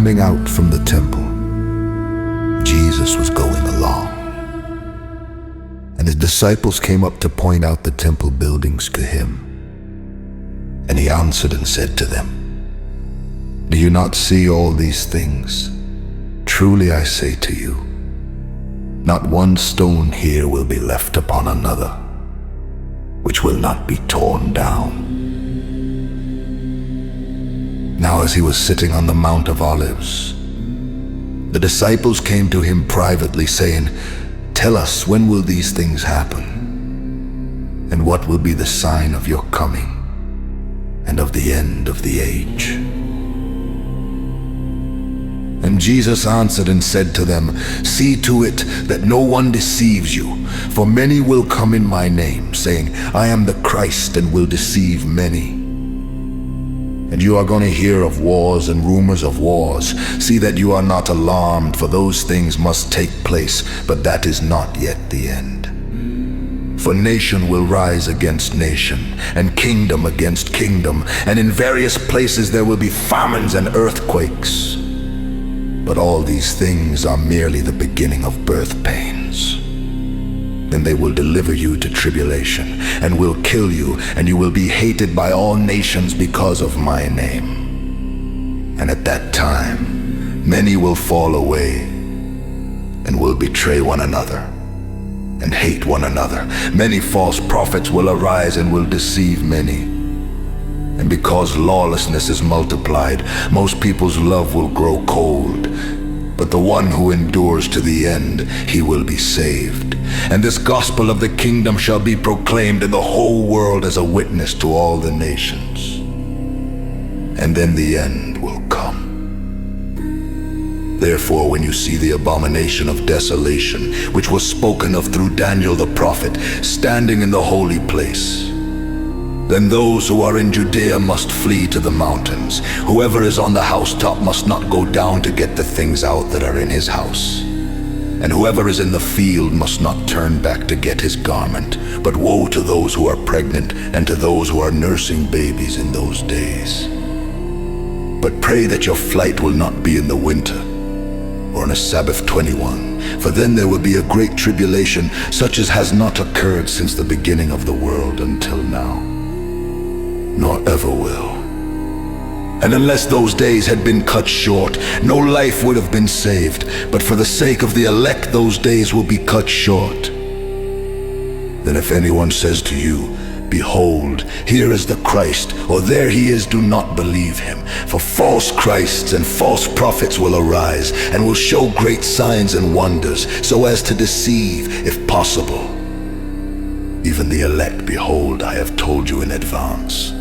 coming out from the temple, Jesus was going along, and his disciples came up to point out the temple buildings to him. And he answered and said to them, "Do you not see all these things? Truly I say to you, not one stone here will be left upon another, which will not be torn down." Now as he was sitting on the Mount of Olives, the disciples came to him privately, saying, "Tell us, when will these things happen? And what will be the sign of your coming and of the end of the age?" And Jesus answered and said to them, "See to it that no one deceives you, for many will come in my name, saying, 'I am the Christ,' and will deceive many. And you are going to hear of wars and rumors of wars. See that you are not alarmed, for those things must take place, but that is not yet the end. For nation will rise against nation, and kingdom against kingdom, and in various places there will be famines and earthquakes. But all these things are merely the beginning of birth pains. Then they will deliver you to tribulation, and will kill you, and you will be hated by all nations because of my name. And at that time, many will fall away, and will betray one another, and hate one another. Many false prophets will arise and will deceive many. And because lawlessness is multiplied, most people's love will grow cold. But the one who endures to the end, he will be saved. And this gospel of the kingdom shall be proclaimed in the whole world as a witness to all the nations. And then the end will come. Therefore, when you see the abomination of desolation, which was spoken of through Daniel the prophet, standing in the holy place, then those who are in Judea must flee to the mountains. Whoever is on the housetop must not go down to get the things out that are in his house. And whoever is in the field must not turn back to get his garment. But woe to those who are pregnant and to those who are nursing babies in those days. But pray that your flight will not be in the winter or on a Sabbath 21, for then there will be a great tribulation, such as has not occurred since the beginning of the world until now, nor ever will. And unless those days had been cut short, no life would have been saved. But for the sake of the elect, those days will be cut short. Then if anyone says to you, 'Behold, here is the Christ,' or 'There he is,' do not believe him. For false Christs and false prophets will arise, and will show great signs and wonders, so as to deceive, if possible, even the elect. Behold, I have told you in advance.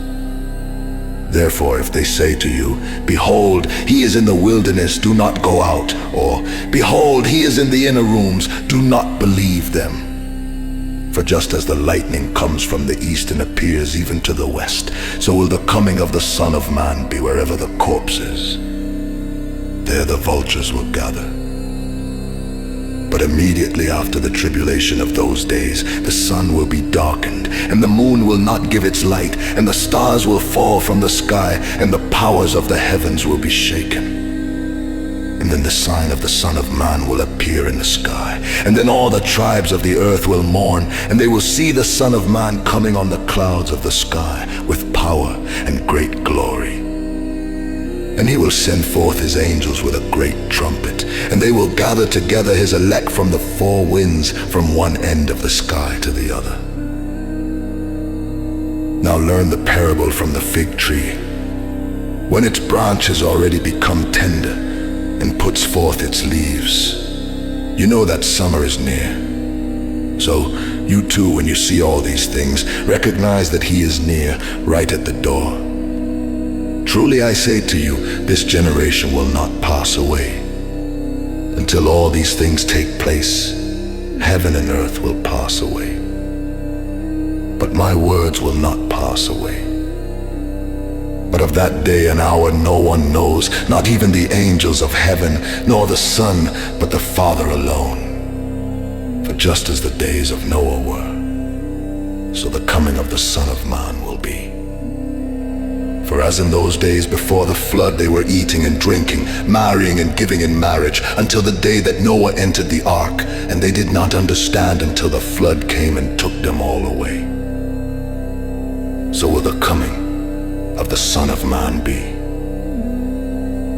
Therefore, if they say to you, 'Behold, he is in the wilderness,' do not go out. Or, 'Behold, he is in the inner rooms,' do not believe them. For just as the lightning comes from the east and appears even to the west, so will the coming of the Son of Man be wherever the corpse is. There the vultures will gather. But immediately after the tribulation of those days, the sun will be darkened, and the moon will not give its light, and the stars will fall from the sky, and the powers of the heavens will be shaken. And then the sign of the Son of Man will appear in the sky, and then all the tribes of the earth will mourn, and they will see the Son of Man coming on the clouds of the sky with power and great glory. And he will send forth his angels with a great trumpet, and they will gather together his elect from the four winds, from one end of the sky to the other. Now learn the parable from the fig tree. When its branch has already become tender and puts forth its leaves, you know that summer is near. So you too, when you see all these things, recognize that he is near, right at the door. Truly I say to you, this generation will not pass away until all these things take place. Heaven and earth will pass away, but my words will not pass away. But of that day and hour no one knows, not even the angels of heaven, nor the Son, but the Father alone. For just as the days of Noah were, so the coming of the Son of Man will be. For as in those days before the flood they were eating and drinking, marrying and giving in marriage, until the day that Noah entered the ark, and they did not understand until the flood came and took them all away. So will the coming of the Son of Man be.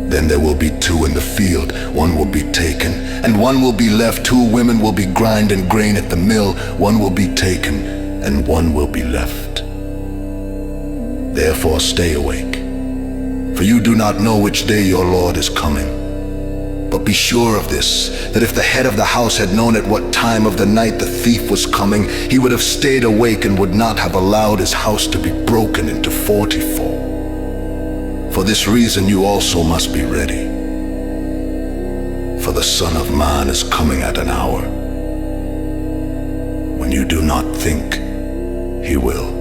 Then there will be two in the field, one will be taken, and one will be left. 2 women will be grinding grain at the mill, one will be taken, and one will be left. Therefore stay awake, for you do not know which day your Lord is coming. But be sure of this, that if the head of the house had known at what time of the night the thief was coming, he would have stayed awake and would not have allowed his house to be broken into 44. For this reason you also must be ready, for the Son of Man is coming at an hour when you do not think he will.